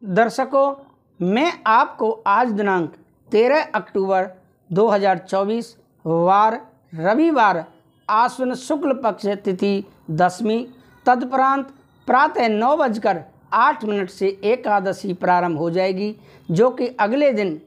दर्शकों, मैं आपको आज दिनांक 13 अक्टूबर 2024 वार रविवार आश्विन शुक्ल पक्ष तिथि दशमी तदुपरांत प्रातः 9:08 से एकादशी प्रारंभ हो जाएगी, जो कि अगले दिन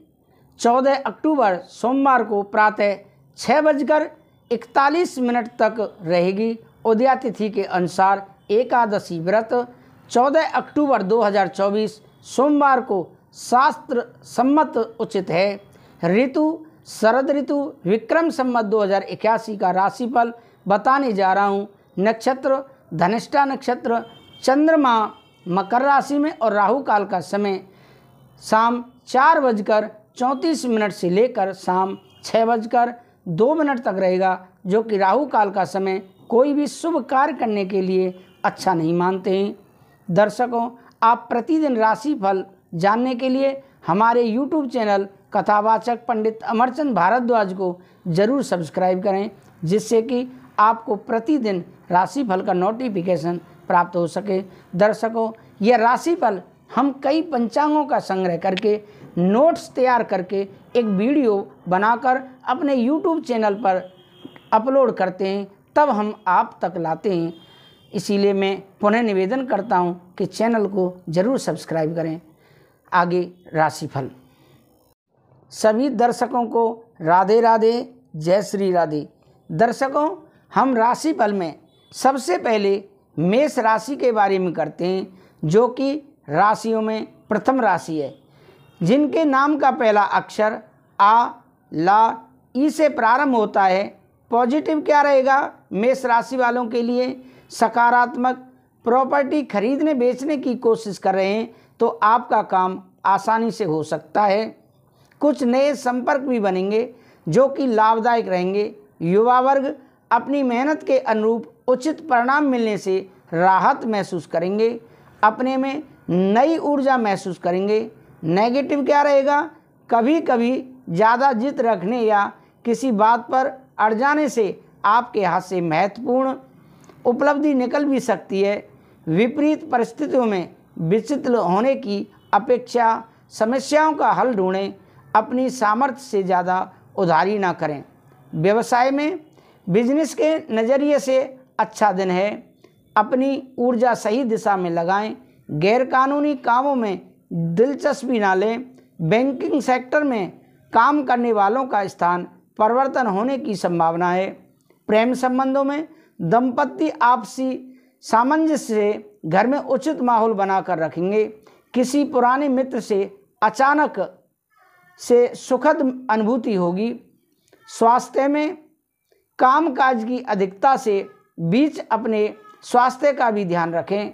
14 अक्टूबर सोमवार को प्रातः 6:41 तक रहेगी। उदया तिथि के अनुसार एकादशी व्रत 14 अक्टूबर 2024 सोमवार को शास्त्र सम्मत उचित है। ऋतु शरद ऋतु विक्रम संवत 2081 का राशिफल बताने जा रहा हूँ। नक्षत्र धनिष्ठा नक्षत्र, चंद्रमा मकर राशि में और राहु काल का समय शाम 4:34 से लेकर शाम 6:02 तक रहेगा, जो कि राहु काल का समय कोई भी शुभ कार्य करने के लिए अच्छा नहीं मानते हैं। दर्शकों, आप प्रतिदिन राशिफल जानने के लिए हमारे YouTube चैनल कथावाचक पंडित अमरचंद भारद्वाज को जरूर सब्सक्राइब करें, जिससे कि आपको प्रतिदिन राशिफल का नोटिफिकेशन प्राप्त हो सके। दर्शकों, यह राशिफल हम कई पंचांगों का संग्रह करके नोट्स तैयार करके एक वीडियो बनाकर अपने YouTube चैनल पर अपलोड करते हैं, तब हम आप तक लाते हैं। इसीलिए मैं पुनः निवेदन करता हूं कि चैनल को जरूर सब्सक्राइब करें। आगे राशिफल। सभी दर्शकों को राधे राधे, जय श्री राधे। दर्शकों, हम राशिफल में सबसे पहले मेष राशि के बारे में करते हैं, जो कि राशियों में प्रथम राशि है, जिनके नाम का पहला अक्षर आ, ला, ई से प्रारंभ होता है। पॉजिटिव क्या रहेगा मेष राशि वालों के लिए? सकारात्मक। प्रॉपर्टी खरीदने बेचने की कोशिश कर रहे हैं तो आपका काम आसानी से हो सकता है। कुछ नए संपर्क भी बनेंगे जो कि लाभदायक रहेंगे। युवा वर्ग अपनी मेहनत के अनुरूप उचित परिणाम मिलने से राहत महसूस करेंगे, अपने में नई ऊर्जा महसूस करेंगे। नेगेटिव क्या रहेगा? कभी कभी ज़्यादा जिद रखने या किसी बात पर अड़ जाने से आपके हाथ से महत्वपूर्ण उपलब्धि निकल भी सकती है। विपरीत परिस्थितियों में विचलित होने की अपेक्षा समस्याओं का हल ढूंढें, अपनी सामर्थ्य से ज़्यादा उधारी ना करें। व्यवसाय में बिजनेस के नज़रिए से अच्छा दिन है, अपनी ऊर्जा सही दिशा में लगाएं। गैरकानूनी कामों में दिलचस्पी ना लें। बैंकिंग सेक्टर में काम करने वालों का स्थान परिवर्तन होने की संभावना है। प्रेम संबंधों में दंपति आपसी सामंजस्य से घर में उचित माहौल बनाकर रखेंगे। किसी पुराने मित्र से अचानक से सुखद अनुभूति होगी। स्वास्थ्य में कामकाज की अधिकता से बीच अपने स्वास्थ्य का भी ध्यान रखें।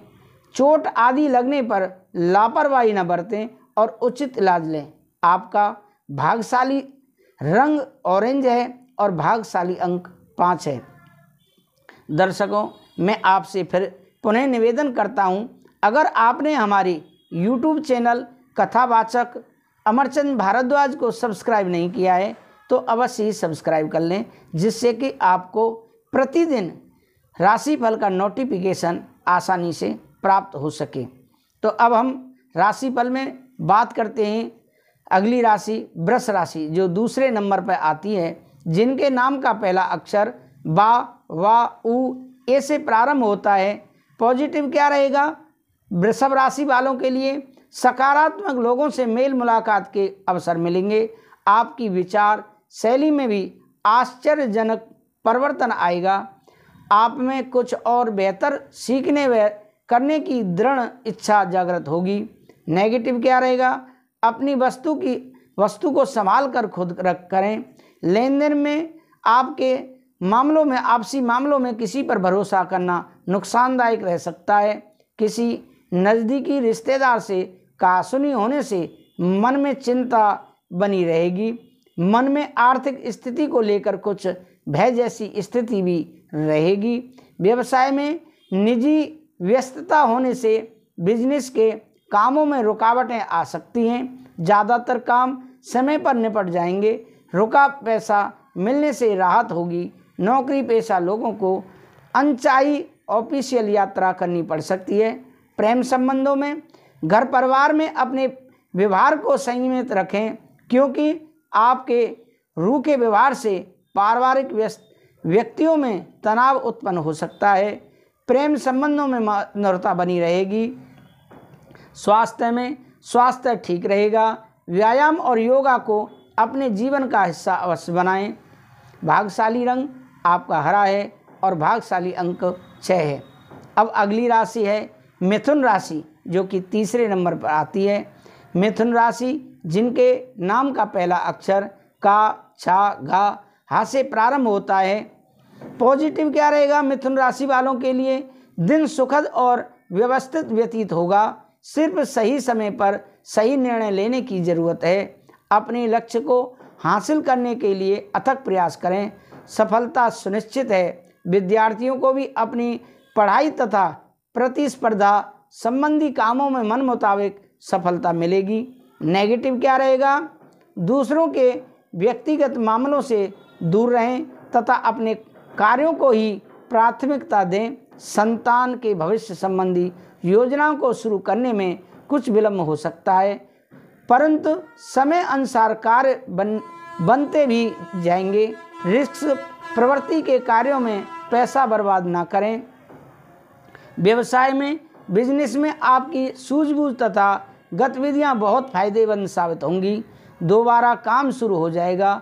चोट आदि लगने पर लापरवाही न बरतें और उचित इलाज लें। आपका भाग्यशाली रंग ऑरेंज है और भाग्यशाली अंक 5 है। दर्शकों, मैं आपसे फिर पुनः निवेदन करता हूं, अगर आपने हमारे YouTube चैनल कथावाचक अमरचंद भारद्वाज को सब्सक्राइब नहीं किया है तो अवश्य ही सब्सक्राइब कर लें, जिससे कि आपको प्रतिदिन राशिफल का नोटिफिकेशन आसानी से प्राप्त हो सके। तो अब हम राशिफल में बात करते हैं। अगली राशि वृष राशि, जो दूसरे नंबर पर आती है, जिनके नाम का पहला अक्षर बा, वा, उ, ए से प्रारंभ होता है। पॉजिटिव क्या रहेगा वृषभ राशि वालों के लिए? सकारात्मक लोगों से मेल मुलाकात के अवसर मिलेंगे। आपकी विचार शैली में भी आश्चर्यजनक परिवर्तन आएगा। आप में कुछ और बेहतर सीखने व करने की दृढ़ इच्छा जागृत होगी। नेगेटिव क्या रहेगा? अपनी वस्तु को संभाल कर खुद रख करें। लेन देन में आपके मामलों में आपसी मामलों में किसी पर भरोसा करना नुकसानदायक रह सकता है। किसी नज़दीकी रिश्तेदार से कहासुनी होने से मन में चिंता बनी रहेगी। मन में आर्थिक स्थिति को लेकर कुछ भय जैसी स्थिति भी रहेगी। व्यवसाय में निजी व्यस्तता होने से बिजनेस के कामों में रुकावटें आ सकती हैं। ज़्यादातर काम समय पर निपट जाएंगे। रुका पैसा मिलने से राहत होगी। नौकरी पेशा लोगों को अनचाही ऑफिशियल यात्रा करनी पड़ सकती है। प्रेम संबंधों में घर परिवार में अपने व्यवहार को संयमित रखें, क्योंकि आपके रूखे व्यवहार से पारिवारिक व्यक्तियों में तनाव उत्पन्न हो सकता है। प्रेम संबंधों में मधुरता बनी रहेगी। स्वास्थ्य ठीक रहेगा। व्यायाम और योगा को अपने जीवन का हिस्सा अवश्य बनाएं। भाग्यशाली रंग आपका हरा है और भाग्यशाली अंक 6 है। अब अगली राशि है मिथुन राशि, जो कि तीसरे नंबर पर आती है। मिथुन राशि जिनके नाम का पहला अक्षर का, छा, घा, हा से प्रारंभ होता है। पॉजिटिव क्या रहेगा मिथुन राशि वालों के लिए? दिन सुखद और व्यवस्थित व्यतीत होगा। सिर्फ सही समय पर सही निर्णय लेने की ज़रूरत है। अपने लक्ष्य को हासिल करने के लिए अथक प्रयास करें, सफलता सुनिश्चित है। विद्यार्थियों को भी अपनी पढ़ाई तथा प्रतिस्पर्धा संबंधी कामों में मन मुताबिक सफलता मिलेगी। नेगेटिव क्या रहेगा? दूसरों के व्यक्तिगत मामलों से दूर रहें तथा अपने कार्यों को ही प्राथमिकता दें। संतान के भविष्य संबंधी योजनाओं को शुरू करने में कुछ विलंब हो सकता है, परंतु समय अनुसार कार्य बनते भी जाएंगे। रिस्क प्रवृत्ति के कार्यों में पैसा बर्बाद ना करें। बिजनेस में आपकी सूझबूझ तथा गतिविधियां बहुत फायदेमंद साबित होंगी। दोबारा काम शुरू हो जाएगा।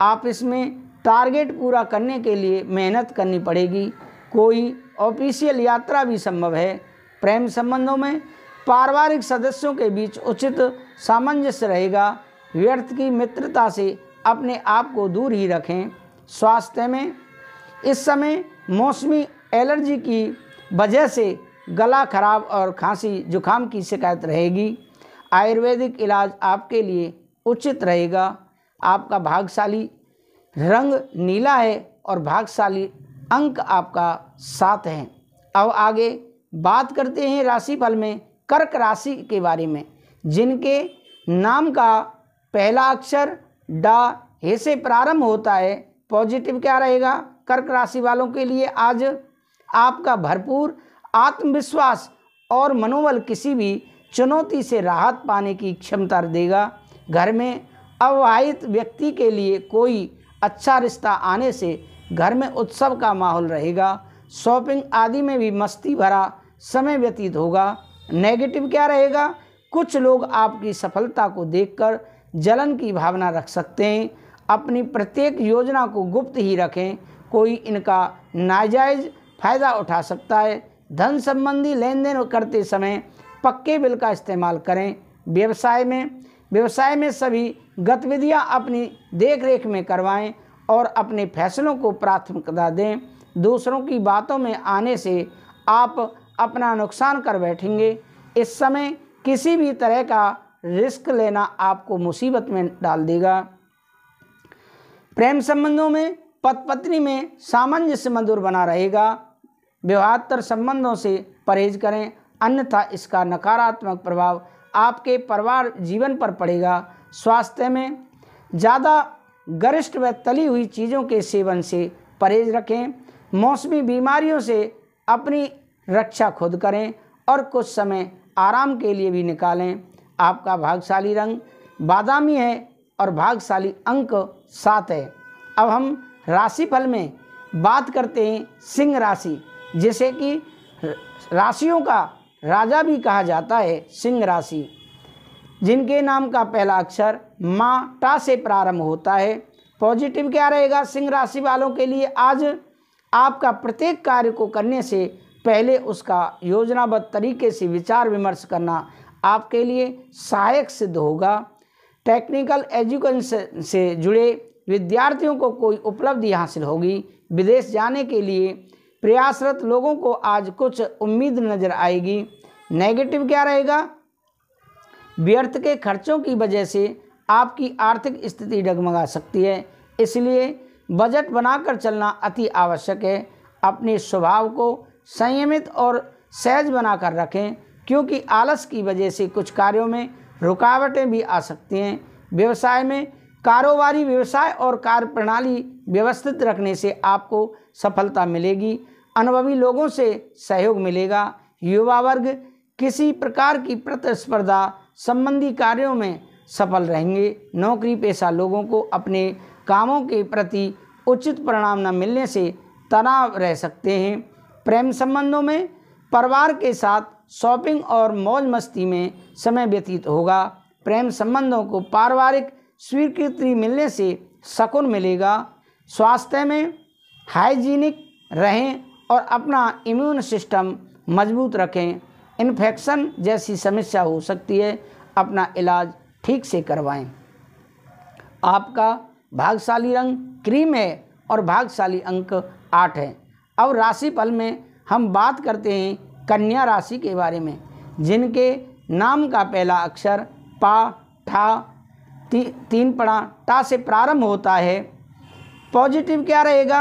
ऑफिस में टारगेट पूरा करने के लिए मेहनत करनी पड़ेगी। कोई ऑफिशियल यात्रा भी संभव है। प्रेम संबंधों में पारिवारिक सदस्यों के बीच उचित सामंजस्य रहेगा। व्यर्थ की मित्रता से अपने आप को दूर ही रखें। स्वास्थ्य में इस समय मौसमी एलर्जी की वजह से गला खराब और खांसी जुकाम की शिकायत रहेगी। आयुर्वेदिक इलाज आपके लिए उचित रहेगा। आपका भाग्यशाली रंग नीला है और भाग्यशाली अंक आपका 7 है। अब आगे बात करते हैं राशिफल में कर्क राशि के बारे में, जिनके नाम का पहला अक्षर डा, हे से प्रारंभ होता है। पॉजिटिव क्या रहेगा कर्क राशि वालों के लिए? आज आपका भरपूर आत्मविश्वास और मनोबल किसी भी चुनौती से राहत पाने की क्षमता देगा। घर में अविवाहित व्यक्ति के लिए कोई अच्छा रिश्ता आने से घर में उत्सव का माहौल रहेगा। शॉपिंग आदि में भी मस्ती भरा समय व्यतीत होगा। नेगेटिव क्या रहेगा? कुछ लोग आपकी सफलता को देखकर जलन की भावना रख सकते हैं। अपनी प्रत्येक योजना को गुप्त ही रखें, कोई इनका नाजायज फायदा उठा सकता है। धन संबंधी लेन देन करते समय पक्के बिल का इस्तेमाल करें। व्यवसाय में सभी गतिविधियां अपनी देखरेख में करवाएं और अपने फैसलों को प्राथमिकता दें। दूसरों की बातों में आने से आप अपना नुकसान कर बैठेंगे। इस समय किसी भी तरह का रिस्क लेना आपको मुसीबत में डाल देगा। प्रेम संबंधों में पति पत्नी में सामंजस्य मधुर बना रहेगा। विवाहेतर संबंधों से परहेज करें, अन्यथा इसका नकारात्मक प्रभाव आपके परिवार जीवन पर पड़ेगा। स्वास्थ्य में ज़्यादा गरिष्ठ व तली हुई चीज़ों के सेवन से परहेज रखें। मौसमी बीमारियों से अपनी रक्षा खुद करें और कुछ समय आराम के लिए भी निकालें। आपका भाग्यशाली रंग बादामी है और भाग्यशाली अंक 7 है। अब हम राशिफल में बात करते हैं सिंह राशि, जिसे कि राशियों का राजा भी कहा जाता है। सिंह राशि जिनके नाम का पहला अक्षर माँ टा से प्रारंभ होता है। पॉजिटिव क्या रहेगा सिंह राशि वालों के लिए? आज आपका प्रत्येक कार्य को करने से पहले उसका योजनाबद्ध तरीके से विचार विमर्श करना आपके लिए सहायक सिद्ध होगा। टेक्निकल एजुकेशन से जुड़े विद्यार्थियों को कोई उपलब्धि हासिल होगी। विदेश जाने के लिए प्रयासरत लोगों को आज कुछ उम्मीद नजर आएगी। नेगेटिव क्या रहेगा? व्यर्थ के खर्चों की वजह से आपकी आर्थिक स्थिति डगमगा सकती है, इसलिए बजट बनाकर चलना अति आवश्यक है। अपने स्वभाव को संयमित और सहज बनाकर रखें, क्योंकि आलस की वजह से कुछ कार्यों में रुकावटें भी आ सकती हैं। व्यवसाय में कारोबारी व्यवसाय और कार्य प्रणाली व्यवस्थित रखने से आपको सफलता मिलेगी। अनुभवी लोगों से सहयोग मिलेगा। युवा वर्ग किसी प्रकार की प्रतिस्पर्धा संबंधी कार्यों में सफल रहेंगे। नौकरी पेशा लोगों को अपने कामों के प्रति उचित परिणाम न मिलने से तनाव रह सकते हैं। प्रेम संबंधों में परिवार के साथ शॉपिंग और मौज मस्ती में समय व्यतीत होगा। प्रेम संबंधों को पारिवारिक स्वीकृति मिलने से सुकून मिलेगा। स्वास्थ्य में हाइजीनिक रहें और अपना इम्यून सिस्टम मजबूत रखें। इन्फेक्शन जैसी समस्या हो सकती है, अपना इलाज ठीक से करवाएं। आपका भाग्यशाली रंग क्रीम है और भाग्यशाली अंक 8 है। अब राशिफल में हम बात करते हैं कन्या राशि के बारे में, जिनके नाम का पहला अक्षर पा, ठा, तीन पड़ा टा से प्रारंभ होता है। पॉजिटिव क्या रहेगा?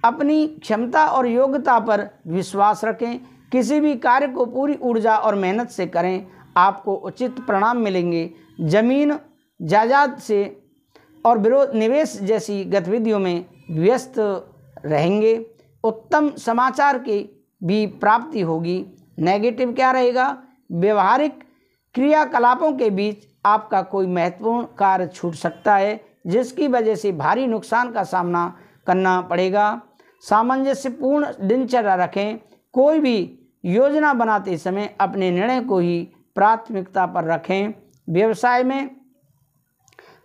अपनी क्षमता और योग्यता पर विश्वास रखें। किसी भी कार्य को पूरी ऊर्जा और मेहनत से करें, आपको उचित परिणाम मिलेंगे। जमीन जायदाद से और विरोध निवेश जैसी गतिविधियों में व्यस्त रहेंगे। उत्तम समाचार की भी प्राप्ति होगी। नेगेटिव क्या रहेगा? व्यवहारिक क्रियाकलापों के बीच आपका कोई महत्वपूर्ण कार्य छूट सकता है, जिसकी वजह से भारी नुकसान का सामना करना पड़ेगा। सामंजस्यपूर्ण दिनचर्या रखें। कोई भी योजना बनाते समय अपने निर्णय को ही प्राथमिकता पर रखें। व्यवसाय में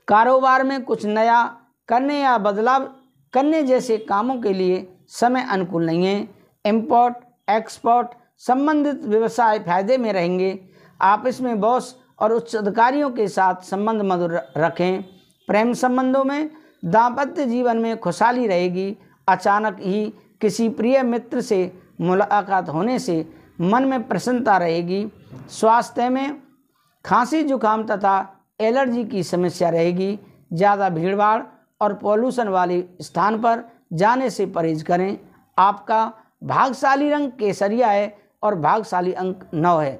कारोबार में कुछ नया करने या बदलाव करने जैसे कामों के लिए समय अनुकूल नहीं है। इंपोर्ट एक्सपोर्ट संबंधित व्यवसाय फायदे में रहेंगे। आपस में बॉस और उच्च अधिकारियों के साथ संबंध मधुर रखें। प्रेम संबंधों में दाम्पत्य जीवन में खुशहाली रहेगी। अचानक ही किसी प्रिय मित्र से मुलाकात होने से मन में प्रसन्नता रहेगी। स्वास्थ्य में खांसी जुकाम तथा एलर्जी की समस्या रहेगी। ज़्यादा भीड़भाड़ और पॉल्यूशन वाले स्थान पर जाने से परहेज करें। आपका भाग्यशाली रंग केसरिया है और भाग्यशाली अंक 9 है।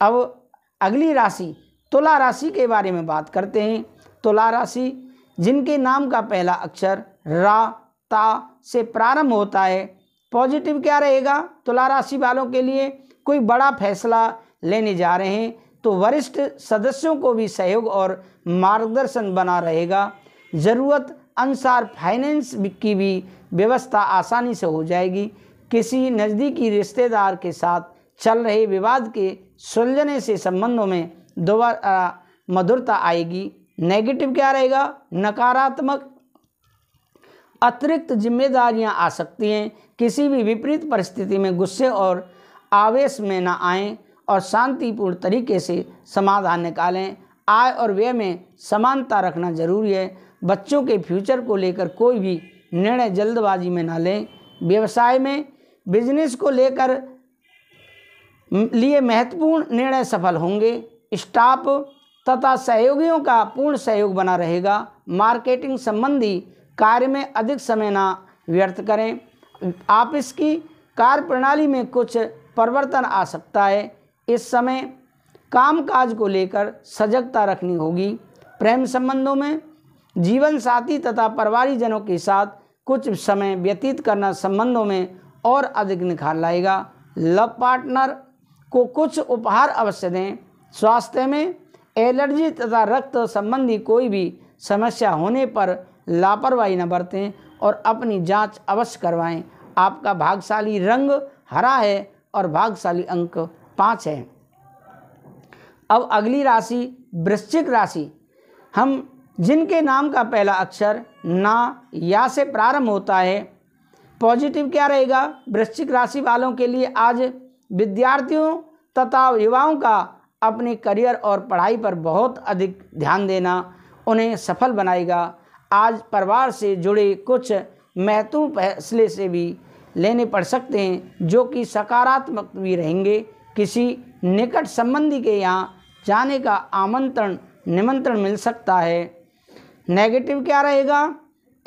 अब अगली राशि तुला राशि के बारे में बात करते हैं। तुला राशि जिनके नाम का पहला अक्षर रा ता से प्रारंभ होता है। पॉजिटिव क्या रहेगा? तुला राशि वालों के लिए कोई बड़ा फैसला लेने जा रहे हैं तो वरिष्ठ सदस्यों को भी सहयोग और मार्गदर्शन बना रहेगा। ज़रूरत अनुसार फाइनेंस की भी व्यवस्था आसानी से हो जाएगी। किसी नज़दीकी रिश्तेदार के साथ चल रहे विवाद के सुलझने से संबंधों में दोबारा मधुरता आएगी। नेगेटिव क्या रहेगा? नकारात्मक अतिरिक्त जिम्मेदारियां आ सकती हैं। किसी भी विपरीत परिस्थिति में गुस्से और आवेश में न आएं और शांतिपूर्ण तरीके से समाधान निकालें। आय और व्यय में समानता रखना जरूरी है। बच्चों के फ्यूचर को लेकर कोई भी निर्णय जल्दबाजी में न लें। व्यवसाय में बिजनेस को लेकर लिए महत्वपूर्ण निर्णय सफल होंगे। स्टाफ तथा सहयोगियों का पूर्ण सहयोग बना रहेगा। मार्केटिंग संबंधी कार्य में अधिक समय ना व्यर्थ करें। ऑफिस की कार्य प्रणाली में कुछ परिवर्तन आ सकता है। इस समय कामकाज को लेकर सजगता रखनी होगी। प्रेम संबंधों में जीवन साथी तथा परिवारजनों के साथ कुछ समय व्यतीत करना संबंधों में और अधिक निखार लाएगा। लव पार्टनर को कुछ उपहार अवश्य दें। स्वास्थ्य में एलर्जी तथा रक्त संबंधी कोई भी समस्या होने पर लापरवाही न बरतें और अपनी जांच अवश्य करवाएं। आपका भाग्यशाली रंग हरा है और भाग्यशाली अंक 5 है। अब अगली राशि वृश्चिक राशि, हम जिनके नाम का पहला अक्षर ना या से प्रारंभ होता है। पॉजिटिव क्या रहेगा? वृश्चिक राशि वालों के लिए आज विद्यार्थियों तथा युवाओं का अपने करियर और पढ़ाई पर बहुत अधिक ध्यान देना उन्हें सफल बनाएगा। आज परिवार से जुड़े कुछ महत्वपूर्ण फैसले से भी लेने पड़ सकते हैं जो कि सकारात्मक भी रहेंगे। किसी निकट संबंधी के यहाँ जाने का निमंत्रण मिल सकता है। नेगेटिव क्या रहेगा?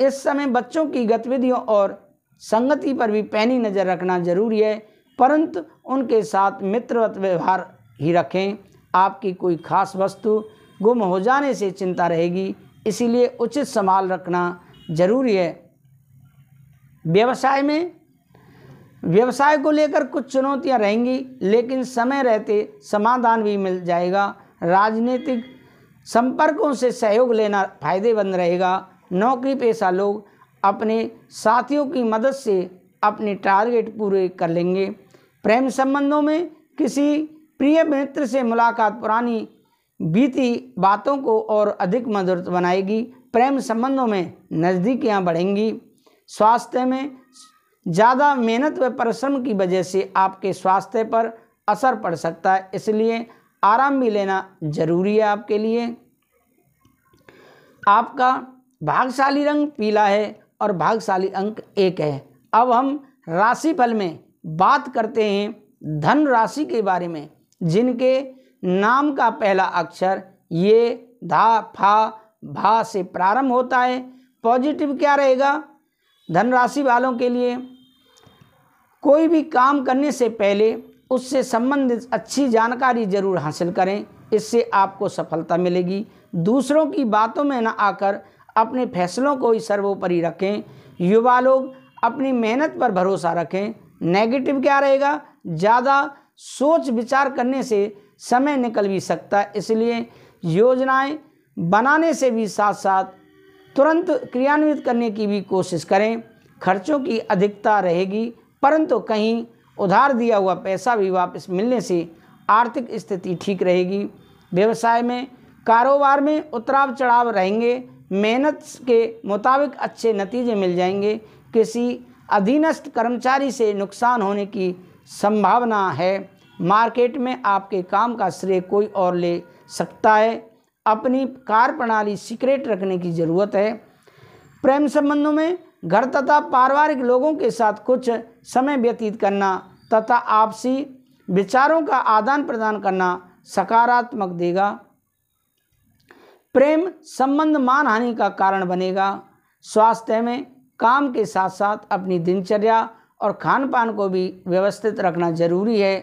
इस समय बच्चों की गतिविधियों और संगति पर भी पैनी नज़र रखना जरूरी है, परंतु उनके साथ मित्रवत व्यवहार ही रखें। आपकी कोई खास वस्तु गुम हो जाने से चिंता रहेगी, इसीलिए उचित संभाल रखना जरूरी है। व्यवसाय में व्यवसाय को लेकर कुछ चुनौतियां रहेंगी, लेकिन समय रहते समाधान भी मिल जाएगा। राजनीतिक संपर्कों से सहयोग लेना फायदेमंद रहेगा। नौकरी पेशा लोग अपने साथियों की मदद से अपने टारगेट पूरे कर लेंगे। प्रेम संबंधों में किसी प्रिय मित्र से मुलाकात पुरानी बीती बातों को और अधिक मधुर बनाएगी। प्रेम संबंधों में नज़दीकियां बढ़ेंगी। स्वास्थ्य में ज़्यादा मेहनत व परिश्रम की वजह से आपके स्वास्थ्य पर असर पड़ सकता है, इसलिए आराम भी लेना जरूरी है आपके लिए। आपका भाग्यशाली रंग पीला है और भाग्यशाली अंक 1 है। अब हम राशिफल में बात करते हैं धन राशि के बारे में, जिनके नाम का पहला अक्षर ये धा फा भा से प्रारंभ होता है। पॉजिटिव क्या रहेगा धन राशि वालों के लिए? कोई भी काम करने से पहले उससे संबंधित अच्छी जानकारी जरूर हासिल करें, इससे आपको सफलता मिलेगी। दूसरों की बातों में न आकर अपने फैसलों को ही सर्वोपरि रखें। युवा लोग अपनी मेहनत पर भरोसा रखें। नेगेटिव क्या रहेगा? ज़्यादा सोच विचार करने से समय निकल भी सकता है, इसलिए योजनाएं बनाने से भी साथ साथ तुरंत क्रियान्वित करने की भी कोशिश करें। खर्चों की अधिकता रहेगी, परंतु कहीं उधार दिया हुआ पैसा भी वापस मिलने से आर्थिक स्थिति ठीक रहेगी। व्यवसाय में कारोबार में उतार चढ़ाव रहेंगे। मेहनत के मुताबिक अच्छे नतीजे मिल जाएंगे। किसी अधीनस्थ कर्मचारी से नुकसान होने की संभावना है। मार्केट में आपके काम का श्रेय कोई और ले सकता है। अपनी कार्यप्रणाली सीक्रेट रखने की ज़रूरत है। प्रेम संबंधों में घर तथा पारिवारिक लोगों के साथ कुछ समय व्यतीत करना तथा आपसी विचारों का आदान प्रदान करना सकारात्मक देगा। प्रेम संबंध मानहानि का कारण बनेगा। स्वास्थ्य में काम के साथ साथ अपनी दिनचर्या और खान पान को भी व्यवस्थित रखना जरूरी है।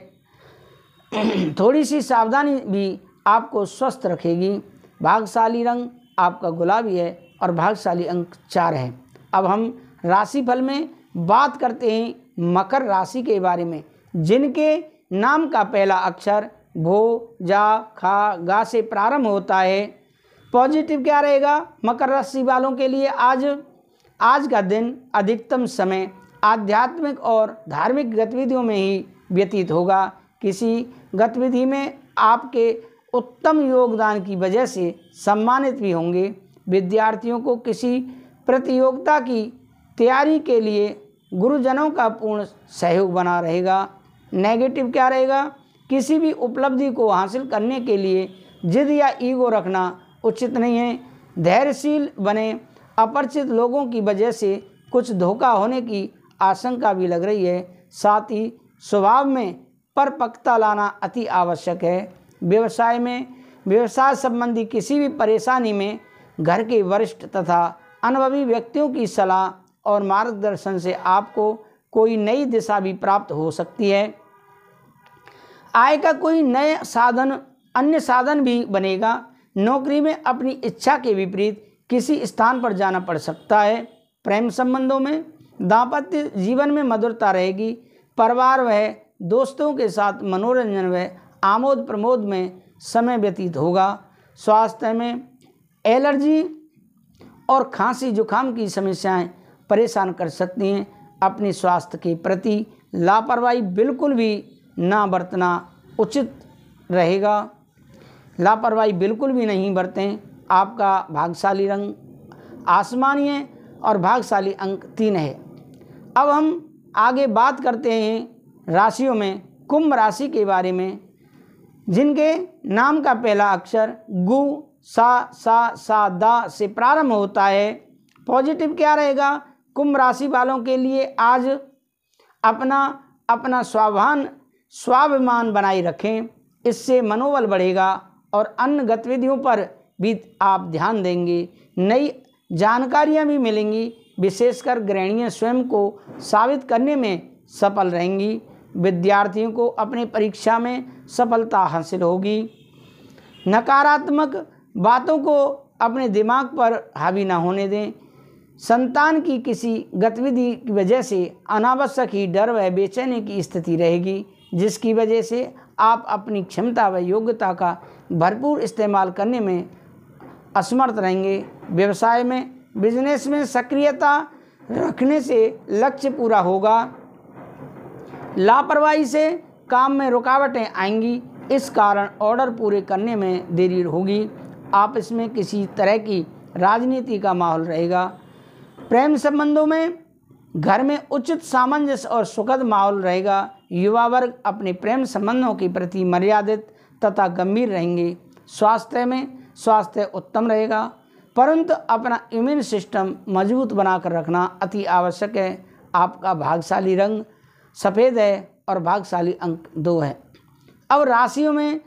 थोड़ी सी सावधानी भी आपको स्वस्थ रखेगी। भाग्यशाली रंग आपका गुलाबी है और भाग्यशाली अंक 4 है। अब हम राशिफल में बात करते हैं मकर राशि के बारे में, जिनके नाम का पहला अक्षर भो जा खा गा से प्रारंभ होता है। पॉजिटिव क्या रहेगा मकर राशि वालों के लिए? आज का दिन अधिकतम समय आध्यात्मिक और धार्मिक गतिविधियों में ही व्यतीत होगा। किसी गतिविधि में आपके उत्तम योगदान की वजह से सम्मानित भी होंगे। विद्यार्थियों को किसी प्रतियोगिता की तैयारी के लिए गुरुजनों का पूर्ण सहयोग बना रहेगा। नेगेटिव क्या रहेगा? किसी भी उपलब्धि को हासिल करने के लिए जिद या ईगो रखना उचित नहीं है। धैर्यशील बने। अपरिचित लोगों की वजह से कुछ धोखा होने की आशंका भी लग रही है। साथ ही स्वभाव में परिपक्वता लाना अति आवश्यक है। व्यवसाय में व्यवसाय संबंधी किसी भी परेशानी में घर के वरिष्ठ तथा अनुभवी व्यक्तियों की सलाह और मार्गदर्शन से आपको कोई नई दिशा भी प्राप्त हो सकती है। आय का कोई अन्य साधन भी बनेगा। नौकरी में अपनी इच्छा के विपरीत किसी स्थान पर जाना पड़ सकता है। प्रेम संबंधों में दाम्पत्य जीवन में मधुरता रहेगी। परिवार व दोस्तों के साथ मनोरंजन व आमोद प्रमोद में समय व्यतीत होगा। स्वास्थ्य में एलर्जी और खांसी जुकाम की समस्याएं परेशान कर सकती हैं। अपने स्वास्थ्य के प्रति लापरवाही बिल्कुल भी ना बरतना उचित रहेगा। लापरवाही बिल्कुल भी नहीं बरतें। आपका भाग्यशाली रंग आसमानी है और भाग्यशाली अंक 3 है। अब हम आगे बात करते हैं राशियों में कुंभ राशि के बारे में, जिनके नाम का पहला अक्षर गु सा दा से प्रारंभ होता है। पॉजिटिव क्या रहेगा कुंभ राशि वालों के लिए? आज अपना स्वाभिमान बनाए रखें, इससे मनोबल बढ़ेगा और अन्य गतिविधियों पर भी आप ध्यान देंगे। नई जानकारियां भी मिलेंगी। विशेषकर गृहिणियां स्वयं को साबित करने में सफल रहेंगी। विद्यार्थियों को अपनी परीक्षा में सफलता हासिल होगी। नकारात्मक बातों को अपने दिमाग पर हावी ना होने दें। संतान की किसी गतिविधि की वजह से अनावश्यक ही डर व बेचैनी की स्थिति रहेगी, जिसकी वजह से आप अपनी क्षमता व योग्यता का भरपूर इस्तेमाल करने में असमर्थ रहेंगे। व्यवसाय में, बिजनेस में सक्रियता रखने से लक्ष्य पूरा होगा। लापरवाही से काम में रुकावटें आएंगी, इस कारण ऑर्डर पूरे करने में देरी होगी। आपस में किसी तरह की राजनीति का माहौल रहेगा। प्रेम संबंधों में घर में उचित सामंजस्य और सुखद माहौल रहेगा। युवा वर्ग अपने प्रेम संबंधों के प्रति मर्यादित तथा गंभीर रहेंगे। स्वास्थ्य में स्वास्थ्य उत्तम रहेगा, परंतु अपना इम्यून सिस्टम मजबूत बनाकर रखना अति आवश्यक है। आपका भाग्यशाली रंग सफ़ेद है और भाग्यशाली अंक 2 है। अब राशियों में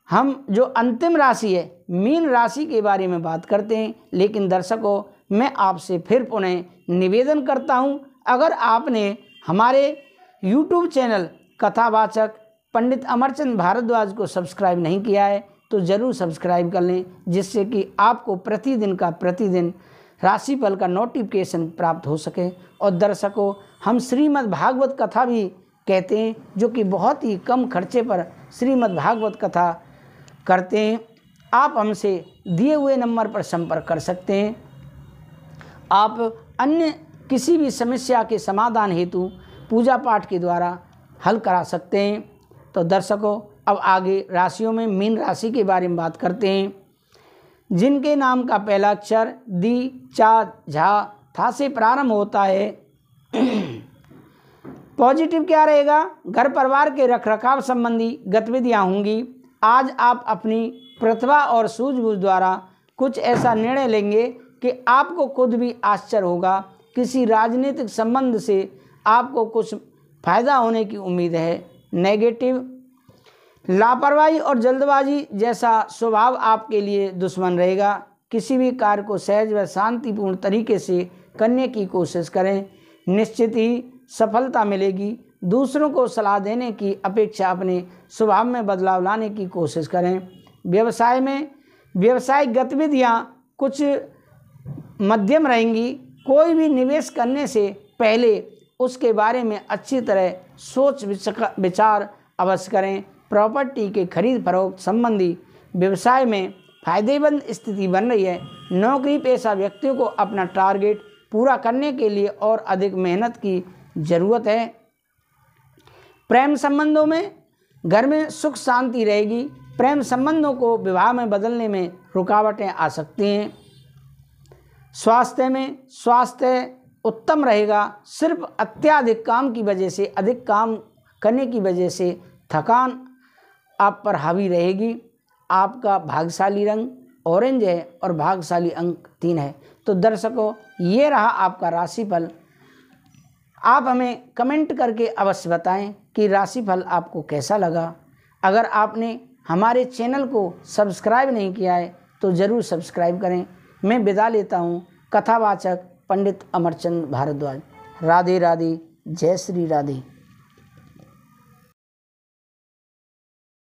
हम जो अंतिम राशि है मीन राशि के बारे में बात करते हैं। लेकिन दर्शकों, मैं आपसे फिर पुनः निवेदन करता हूं, अगर आपने हमारे YouTube चैनल कथावाचक पंडित अमरचंद भारद्वाज को सब्सक्राइब नहीं किया है तो ज़रूर सब्सक्राइब कर लें, जिससे कि आपको प्रतिदिन का प्रतिदिन राशिफल का नोटिफिकेशन प्राप्त हो सके। और दर्शकों, हम श्रीमद् भागवत कथा भी कहते हैं, जो कि बहुत ही कम खर्चे पर श्रीमद् भागवत कथा करते हैं। आप हमसे दिए हुए नंबर पर संपर्क कर सकते हैं। आप अन्य किसी भी समस्या के समाधान हेतु पूजा पाठ के द्वारा हल करा सकते हैं। तो दर्शकों, अब आगे राशियों में मीन राशि के बारे में बात करते हैं, जिनके नाम का पहला अक्षर दी, चा, झा, था से प्रारंभ होता है। पॉजिटिव क्या रहेगा? घर परिवार के रखरखाव संबंधी गतिविधियां होंगी। आज आप अपनी प्रतिभा और सूझबूझ द्वारा कुछ ऐसा निर्णय लेंगे कि आपको खुद भी आश्चर्य होगा। किसी राजनीतिक संबंध से आपको कुछ फायदा होने की उम्मीद है। नेगेटिव, लापरवाही और जल्दबाजी जैसा स्वभाव आपके लिए दुश्मन रहेगा। किसी भी कार्य को सहज व शांतिपूर्ण तरीके से करने की कोशिश करें, निश्चित ही सफलता मिलेगी। दूसरों को सलाह देने की अपेक्षा अपने स्वभाव में बदलाव लाने की कोशिश करें। व्यवसाय में व्यावसायिक गतिविधियां कुछ मध्यम रहेंगी। कोई भी निवेश करने से पहले उसके बारे में अच्छी तरह सोच विचार अवश्य करें। प्रॉपर्टी के खरीद फरोख्त संबंधी व्यवसाय में फायदेमंद स्थिति बन रही है। नौकरी पेशा व्यक्तियों को अपना टारगेट पूरा करने के लिए और अधिक मेहनत की ज़रूरत है। प्रेम संबंधों में घर में सुख शांति रहेगी। प्रेम संबंधों को विवाह में बदलने में रुकावटें आ सकती हैं। स्वास्थ्य में स्वास्थ्य उत्तम रहेगा। सिर्फ अत्यधिक काम की वजह से, अधिक काम करने की वजह से थकान आप पर हावी रहेगी। आपका भाग्यशाली रंग ऑरेंज है और भाग्यशाली अंक 3 है। तो दर्शकों, ये रहा आपका राशिफल। आप हमें कमेंट करके अवश्य बताएं कि राशिफल आपको कैसा लगा। अगर आपने हमारे चैनल को सब्सक्राइब नहीं किया है तो ज़रूर सब्सक्राइब करें। मैं विदा लेता हूँ। कथावाचक पंडित अमरचंद भारद्वाज। राधे राधे, जय श्री राधे।